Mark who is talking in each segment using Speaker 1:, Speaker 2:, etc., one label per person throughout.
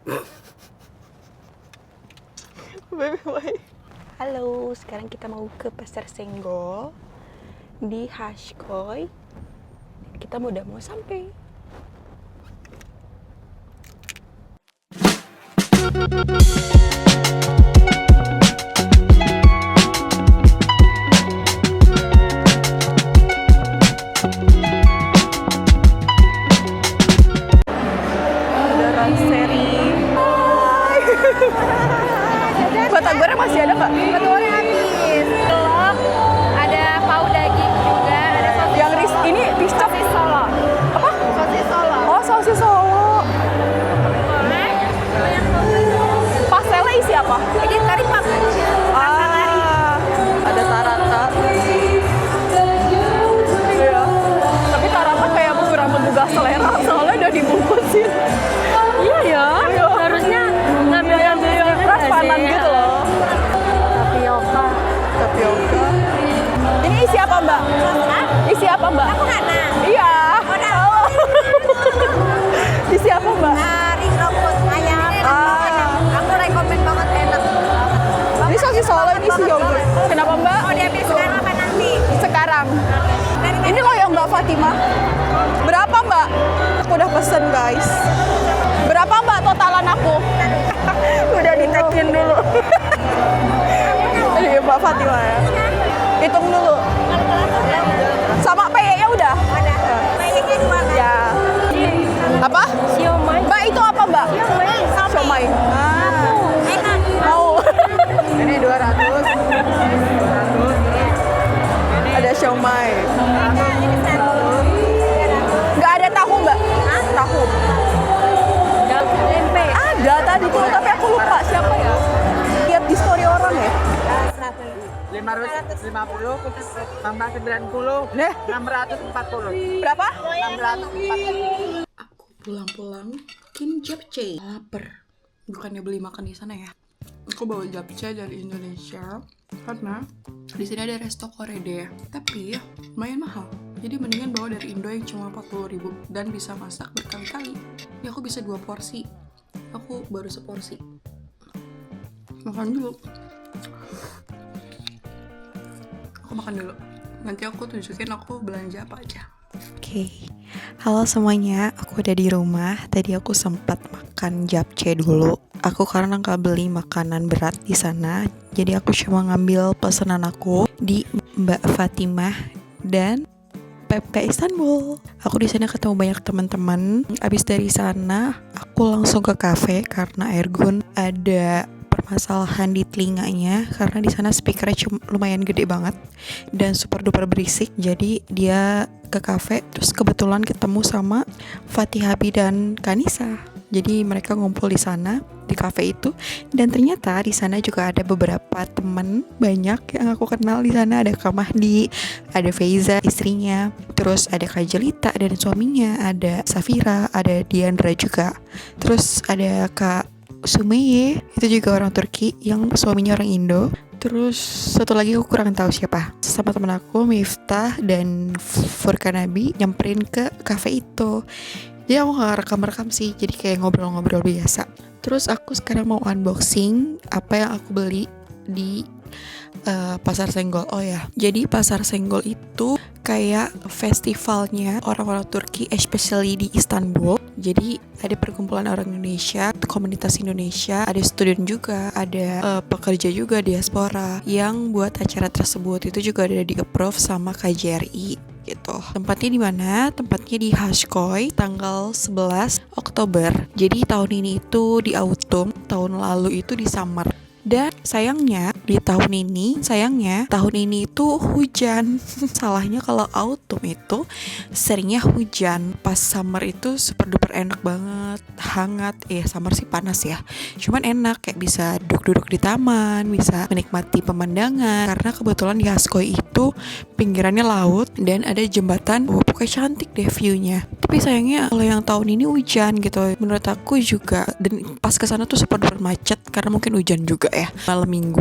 Speaker 1: Bye. Halo, sekarang kita mau ke Pasar Senggol di Hashkoi. Kita udah mau sampai. Ada raseri. Batagor goreng masih ada nggak?
Speaker 2: Batagor goreng habis. Telur, ada pau daging juga, ada sosis.
Speaker 1: Yang ini piscok.
Speaker 2: Sosis Solo.
Speaker 1: Apa?
Speaker 2: Sosis Solo.
Speaker 1: Oh, sosis Solo.
Speaker 2: Boleh.
Speaker 1: Pastelnya isi apa?
Speaker 2: Ini kari pap.
Speaker 1: Ada tarata. Iya. Tapi tarata kayak kurang menggugah selera, soalnya udah dibungkusin.
Speaker 2: Iya ya. Harusnya ngambil yang
Speaker 1: transparan gitu loh. Tapioka. Ini isi apa, Mbak? Isi apa, Mbak?
Speaker 2: Aku nana.
Speaker 1: Iya. Oh. Isi apa, Mbak?
Speaker 2: Ring rebus ayam. Aku rekomen banget, enak.
Speaker 1: Ini sosis Solo, ini isi yogurt. Kenapa, Mbak?
Speaker 2: Mau diambil sekarang apa nanti?
Speaker 1: Sekarang. Ini loh yang Mbak Fatimah. Berapa, Mbak? Aku udah pesen, guys. Berapa, Mbak, totalan aku? Udah ditekin dulu. Ini Mbak Fatimah ya. Hitung dulu. Sama PE-nya udah?
Speaker 2: Ada. Kayaknya dua kan?
Speaker 1: Ya. Apa?
Speaker 2: Siomay.
Speaker 1: Mbak, itu apa, Mbak? Siomay.
Speaker 2: Enak.
Speaker 1: Mau. Ini 200. Ada siomay. Nggak ada tahu, Mbak? Tahu.
Speaker 2: Tempe.
Speaker 1: Ada tadi tuh, tapi aku lupa siapa ya. Lihat di story orang ya.
Speaker 3: 550 tambah 90
Speaker 1: Nih,
Speaker 3: 640
Speaker 1: berapa?
Speaker 3: 640.
Speaker 1: Aku pulang-pulang bikin japchae. Lapar. Bukannya beli makan di sana ya. Aku bawa japchae dari Indonesia karena di sini ada resto Korede, tapi lumayan mahal. Jadi mendingan bawa dari Indo yang cuma 40.000 dan bisa masak berkali-kali. Ya aku bisa 2 porsi. Aku baru seporsi. Makan dulu. Aku makan dulu. Nanti aku tunjukin aku belanja apa aja. Oke, halo semuanya. Aku udah di rumah. Tadi aku sempat makan japchae dulu. Aku karena nggak beli makanan berat di sana, jadi aku cuma ngambil pesanan aku di Mbak Fatimah dan PMK Istanbul. Aku di sana ketemu banyak teman-teman. Abis dari sana, aku langsung ke kafe karena Ergun ada permasalahan di telinganya karena di sana speakernya lumayan gede banget dan super duper berisik. Jadi dia ke kafe, terus kebetulan ketemu sama Fatih Habi dan Kanisa. Jadi mereka ngumpul di sana di kafe itu, dan ternyata di sana juga ada beberapa teman banyak yang aku kenal di sana. Ada Kak Mahdi, ada Feiza istrinya, terus ada Kak Jelita dan suaminya, ada Safira, ada Diandra juga, terus ada Kak Sumeye, itu juga orang Turki yang suaminya orang Indo. Terus satu lagi aku kurang tahu siapa. Sama temen aku Miftah dan Furkanabi nyamperin ke kafe itu. Jadi aku gak rekam-rekam sih, jadi kayak ngobrol-ngobrol biasa. Terus aku sekarang mau unboxing apa yang aku beli di Pasar Senggol. Oh ya, jadi Pasar Senggol itu kayak festivalnya orang-orang Turki, especially di Istanbul. Jadi ada perkumpulan orang Indonesia, komunitas Indonesia, ada student juga, ada pekerja juga, diaspora yang buat acara tersebut. Itu juga ada di approve sama KJRI gitu. Tempatnya di mana? Tempatnya di Hashkoi, tanggal 11 Oktober. Jadi tahun ini itu di autumn, tahun lalu itu di summer. Dan sayangnya tahun ini itu hujan. Salahnya kalau autumn itu seringnya hujan. Pas summer itu super duper enak banget, hangat. Summer sih panas ya, cuman enak, kayak bisa duduk-duduk di taman, bisa menikmati pemandangan. Karena kebetulan di Hashkoi itu pinggirannya laut dan ada jembatan. Pokoknya cantik deh view-nya. Tapi sayangnya kalau yang tahun ini hujan gitu. Menurut aku juga, dan pas kesana tuh super duper macet karena mungkin hujan juga ya, malam minggu.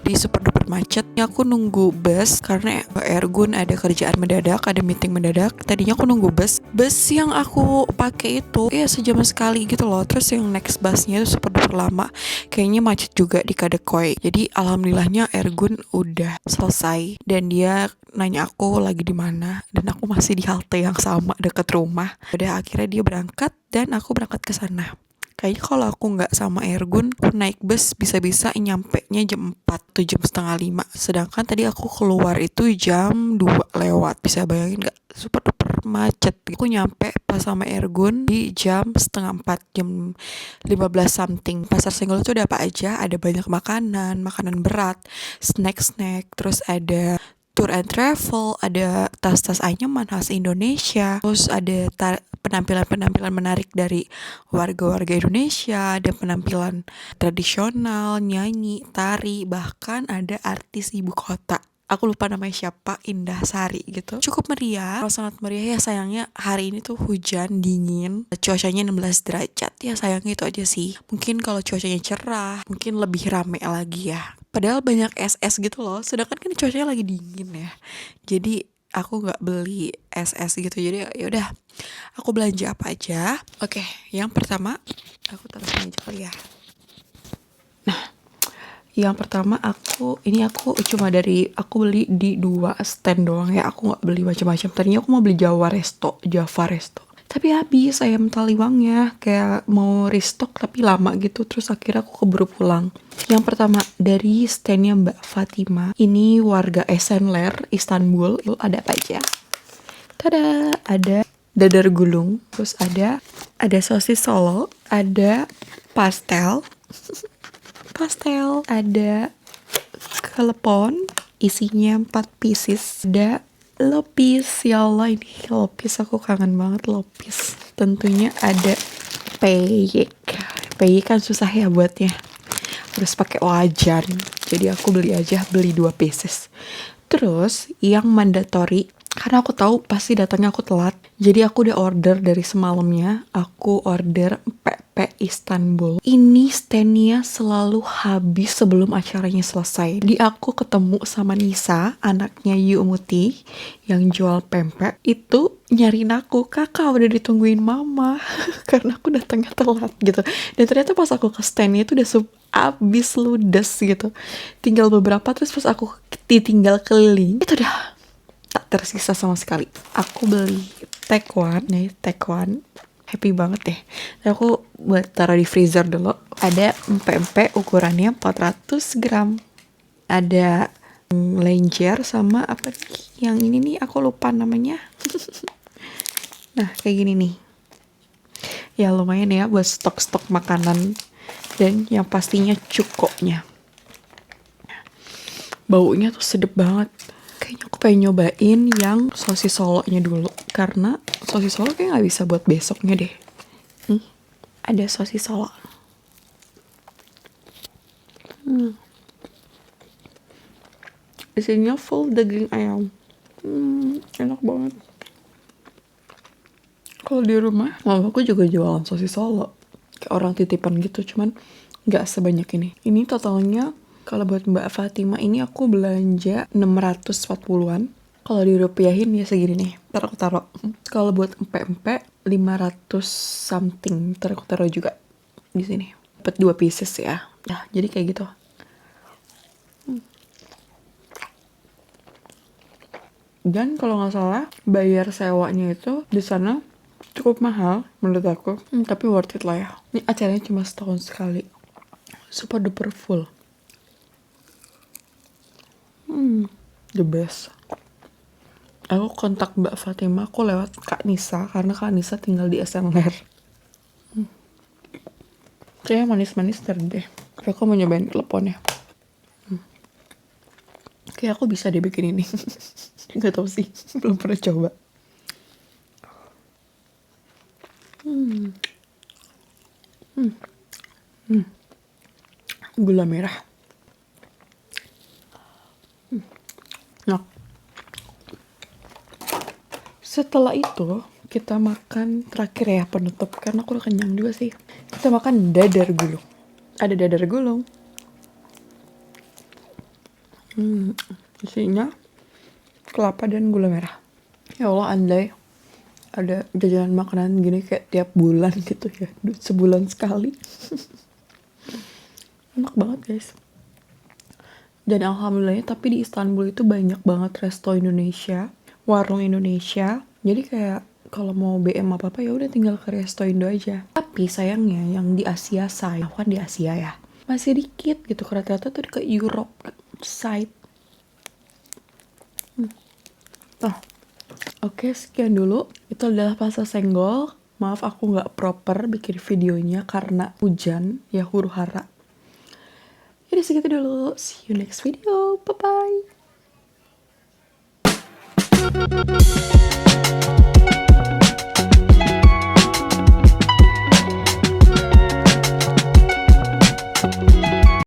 Speaker 1: Jadi super duper macet. Aku nunggu bus karena Ergun ada kerjaan mendadak, ada meeting mendadak. Tadinya aku nunggu bus yang aku pakai itu ya sejam sekali gitu loh. Terus yang next busnya itu super duper lama, kayaknya macet juga di Kadekoi. Jadi alhamdulillahnya Ergun udah selesai dan dia nanya aku lagi di mana, dan aku masih di halte yang sama deket rumah. Udah akhirnya dia berangkat dan aku berangkat ke sana. Kayaknya kalau aku nggak sama Ergun, aku naik bus bisa-bisa nyampe-nya jam 4 atau jam setengah 5. Sedangkan tadi aku keluar itu jam 2 lewat. Bisa bayangin nggak? Super duper macet. Aku nyampe pas sama Ergun di jam setengah 4, jam 15 something. Pasar Senggol itu ada apa aja? Ada banyak makanan berat, snack-snack, terus ada tour and travel, ada tas-tas anyaman khas Indonesia, terus ada penampilan-penampilan menarik dari warga-warga Indonesia, ada penampilan tradisional, nyanyi, tari, bahkan ada artis ibu kota. Aku lupa namanya siapa, Indah Sari gitu. Cukup meriah, sangat meriah ya. Sayangnya hari ini tuh hujan, dingin, cuacanya 16 derajat. Ya sayangnya itu aja sih. Mungkin kalau cuacanya cerah, mungkin lebih rame lagi ya. Padahal banyak es gitu loh. Sedangkan kan cuacanya lagi dingin ya. Jadi aku nggak beli es gitu. Jadi ya udah, aku belanja apa aja. Oke, yang pertama aku taruh sini aja kali ya. Nah, yang pertama aku beli di 2 stand doang ya. Aku nggak beli macam-macam. Tadinya aku mau beli Java Resto, tapi habis ayam taliwangnya, kayak mau restock tapi lama gitu. Terus akhirnya aku keburu pulang. Yang pertama dari standnya Mbak Fatima. Ini warga Esenler, Istanbul. Ada apa aja? Tada, ada dadar gulung, terus ada sosis Solo, ada pastel, ada kelepon, isinya 4 pieces, ada lopis. Ya Allah, ini lopis, aku kangen banget lopis. Tentunya ada peyek kan susah ya buatnya, harus pakai wajan, jadi aku beli 2 pieces. Terus yang mandatory, karena aku tahu pasti datangnya aku telat, jadi aku udah order dari semalamnya. Aku order pepek Istanbul. Ini standnya selalu habis sebelum acaranya selesai. Di aku ketemu sama Nisa, anaknya Yu Muti, yang jual pempek. Itu nyariin aku, kakak udah ditungguin mama. Karena aku datangnya telat gitu. Dan ternyata pas aku ke standnya itu udah habis ludes gitu. Tinggal beberapa, terus pas aku ditinggal keliling, itu udah tak tersisa sama sekali. Aku beli Taekwon. Happy banget deh. Dan aku buat taruh di freezer dulu. Ada empek-empek ukurannya 400 gram. Ada lenjer sama apa nih? Yang ini nih aku lupa namanya. Nah, kayak gini nih. Ya lumayan ya buat stok-stok makanan. Dan yang pastinya cukoknya. Baunya tuh sedep banget. Kayaknya aku pengen nyobain yang sosis Solo-nya dulu. Karena sosis Solo kayak gak bisa buat besoknya deh. Nih, ada sosis Solo. Isinya full daging ayam. Enak banget. Kalau di rumah, mamaku juga jualan sosis Solo. Kayak orang titipan gitu, cuman gak sebanyak ini. Ini totalnya, kalau buat Mbak Fatima ini aku belanja 640-an. Kalau dirupiahin ya segini nih. Ntar aku taruh. Kalau buat empek-empek 500 something. Ntar aku taruh juga di sini. Dapat 2 pieces ya. Nah, jadi kayak gitu. Dan kalau nggak salah bayar sewanya itu di sana cukup mahal menurut aku. Tapi worth it lah ya. Ini acaranya cuma setahun sekali. Super duper full. The best. Aku kontak Mbak Fatima, aku lewat Kak Nisa, karena Kak Nisa tinggal di Esenler. Kayaknya manis-manis deh. Tapi aku mau nyobain teleponnya. Kayak aku bisa deh bikin ini. Gak tau sih, belum pernah coba. Gula merah. Nah, setelah itu kita makan terakhir ya, penutup, karena aku udah kenyang juga sih. Kita makan dadar gulung. Ada dadar gulung, Isinya kelapa dan gula merah. Ya Allah, andai ada jajanan makanan gini kayak tiap bulan gitu ya, sebulan sekali. Enak banget guys. Dan alhamdulillahnya tapi di Istanbul itu banyak banget resto Indonesia, warung Indonesia. Jadi kayak kalau mau BM apa-apa ya udah tinggal ke resto Indo aja. Tapi sayangnya yang di Asia side, kan di Asia ya, masih dikit gitu. Rata-rata tuh ke Europe side. Oke, sekian dulu. Itu adalah pasta senggol. Maaf aku nggak proper bikin videonya karena hujan, ya huru hara. Jadi segitu dulu. See you next video. Bye-bye.